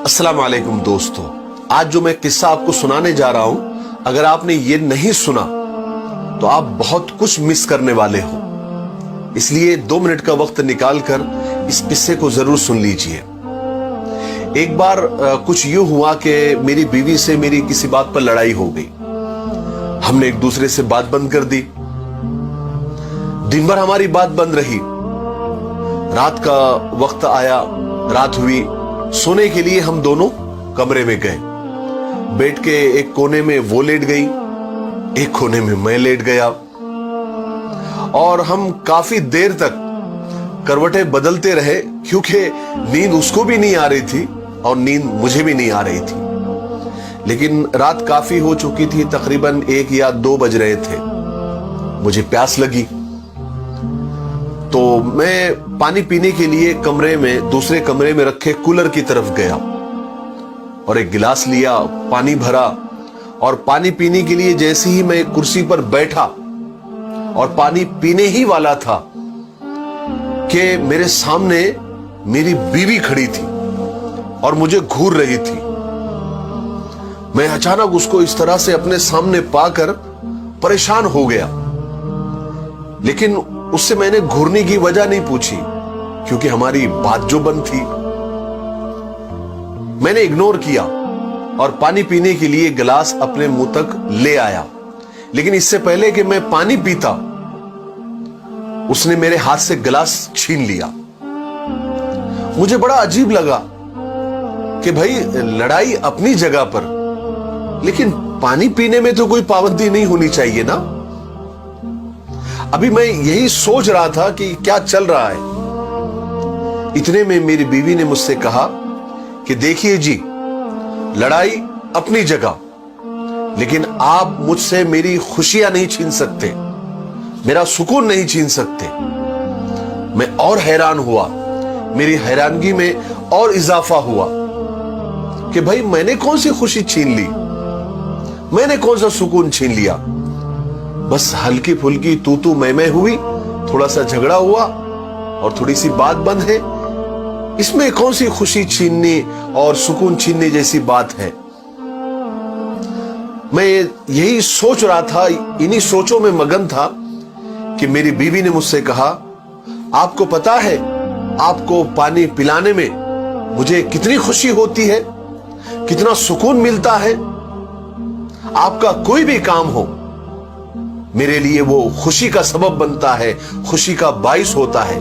अस्सलाम वालेकुम दोस्तों, आज जो मैं किस्सा आपको सुनाने जा रहा हूं, अगर आपने ये नहीं सुना तो आप बहुत कुछ मिस करने वाले हो। इसलिए 2 मिनट का वक्त निकालकर इस किस्से को जरूर सुन लीजिए। एक बार कुछ यूं हुआ कि मेरी बीवी से मेरी किसी बात पर लड़ाई हो गई। हमने एक दूसरे से बात बंद कर दी। दिन भर हमारी बात बंद रही। रात का वक्त आया, रात हुई, सोने के लिए हम दोनों कमरे में गए। बेड के एक कोने में वो लेट गई, एक कोने में मैं लेट गया और हम काफी देर तक करवटें बदलते रहे, क्योंकि नींद उसको भी नहीं आ रही थी और नींद मुझे भी नहीं आ रही थी। लेकिन रात काफी हो चुकी थी, तकरीबन 1 या 2 बज रहे थे। मुझे प्यास लगी तो मैं पानी पीने के लिए कमरे में, दूसरे कमरे में रखे कूलर की तरफ गया और एक गिलास लिया, पानी भरा और पानी पीने के लिए जैसे ही मैं कुर्सी पर बैठा और पानी पीने ही वाला था कि मेरे सामने मेरी बीवी खड़ी थी और मुझे घूर रही थी। मैं अचानक उसको इस तरह से अपने सामने पाकर परेशान हो गया, लेकिन उससे मैंने घूरने की वजह नहीं पूछी, क्योंकि हमारी बात जो बंद थी। मैंने इग्नोर किया और पानी पीने के लिए गिलास अपने मुंह तक ले आया। लेकिन इससे पहले कि मैं पानी पीता, उसने मेरे हाथ से गिलास छीन लिया। मुझे बड़ा अजीब लगा कि भाई, लड़ाई अपनी जगह पर, लेकिन पानी पीने में तो कोई पाबंदी नहीं होनी चाहिए ना। अभी मैं यही सोच रहा था कि क्या चल रहा है। इतने में मेरी बीवी ने मुझसे कहा कि देखिए जी, लड़ाई अपनी जगह, लेकिन आप मुझसे मेरी खुशियां नहीं छीन सकते, मेरा सुकून नहीं छीन सकते। मैं और हैरान हुआ। मेरी हैरानगी में और इजाफा हुआ कि भाई, मैंने कौन सी खुशी छीन ली, मैंने कौन सा सुकून छीन लिया। बस हल्की फुल्की तू मैं हुई, थोड़ा सा झगड़ा हुआ और थोड़ी सी बात बंद है। इसमें कौन सी खुशी छीनने और सुकून छीनने जैसी बात है। मैं यही सोच रहा था, इन्हीं सोचों में मगन था कि मेरी बीवी ने मुझसे कहा, आपको पता है आपको पानी पिलाने में मुझे कितनी खुशी होती है, कितना सुकून मिलता है। आपका कोई भी काम हो, मेरे लिए वो खुशी का सबब बनता है, खुशी का बाइस होता है।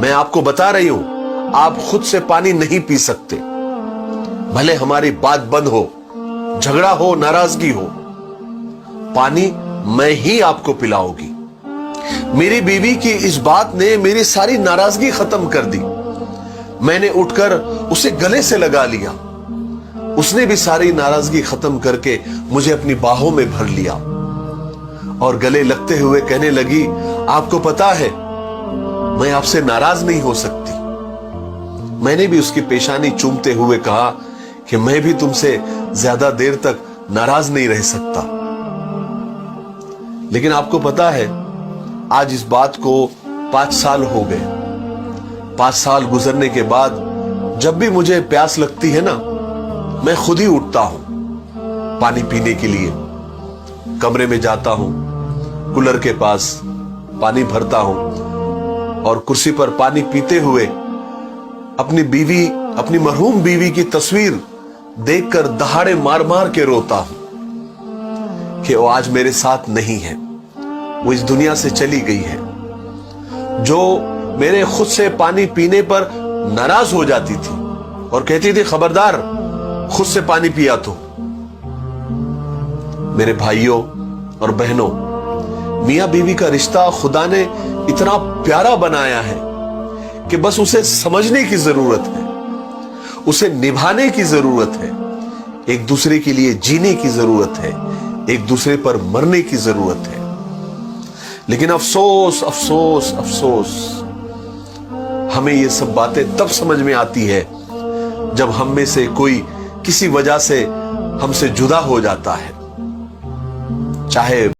मैं आपको बता रही हूं, आप खुद से पानी नहीं पी सकते, भले हमारी बात बंद हो, झगड़ा हो, नाराजगी हो, पानी मैं ही आपको पिलाऊंगी। मेरी बीवी की इस बात ने मेरी सारी नाराजगी खत्म कर दी। मैंने उठकर उसे गले से लगा लिया। उसने भी सारी नाराजगी खत्म करके मुझे अपनी बाहों में भर लिया और गले लगते हुए कहने लगी, आपको पता है मैं आपसे नाराज नहीं हो सकती। मैंने भी उसकी पेशानी चूमते हुए कहा कि मैं भी तुमसे ज्यादा देर तक नाराज नहीं रह सकता। लेकिन आपको पता है, आज इस बात को 5 साल हो गए। 5 साल गुजरने के बाद जब भी मुझे प्यास लगती है ना, मैं खुद ही उठता हूं पानी पीने के लिए। कमरे में जाता हूं, कूलर के पास पानी भरता हूं और कुर्सी पर पानी पीते हुए अपनी बीवी, अपनी मरहूम बीवी की तस्वीर देखकर दहाड़े मार मार के रोता हूं कि वो आज मेरे साथ नहीं है, वो इस दुनिया से चली गई है। जो मेरे खुद से पानी पीने पर नाराज हो जाती थी और कहती थी, खबरदार खुद से पानी पिया तो। मेरे भाइयों और बहनों, मियां बीवी का रिश्ता खुदा ने इतना प्यारा बनाया है कि बस उसे समझने की जरूरत है, उसे निभाने की जरूरत है, एक दूसरे के लिए जीने की जरूरत है, एक दूसरे पर मरने की जरूरत है। लेकिन अफसोस अफसोस अफसोस, हमें ये सब बातें तब समझ में आती है जब हम में से कोई किसी वजह से हमसे जुदा हो जाता है, चाहे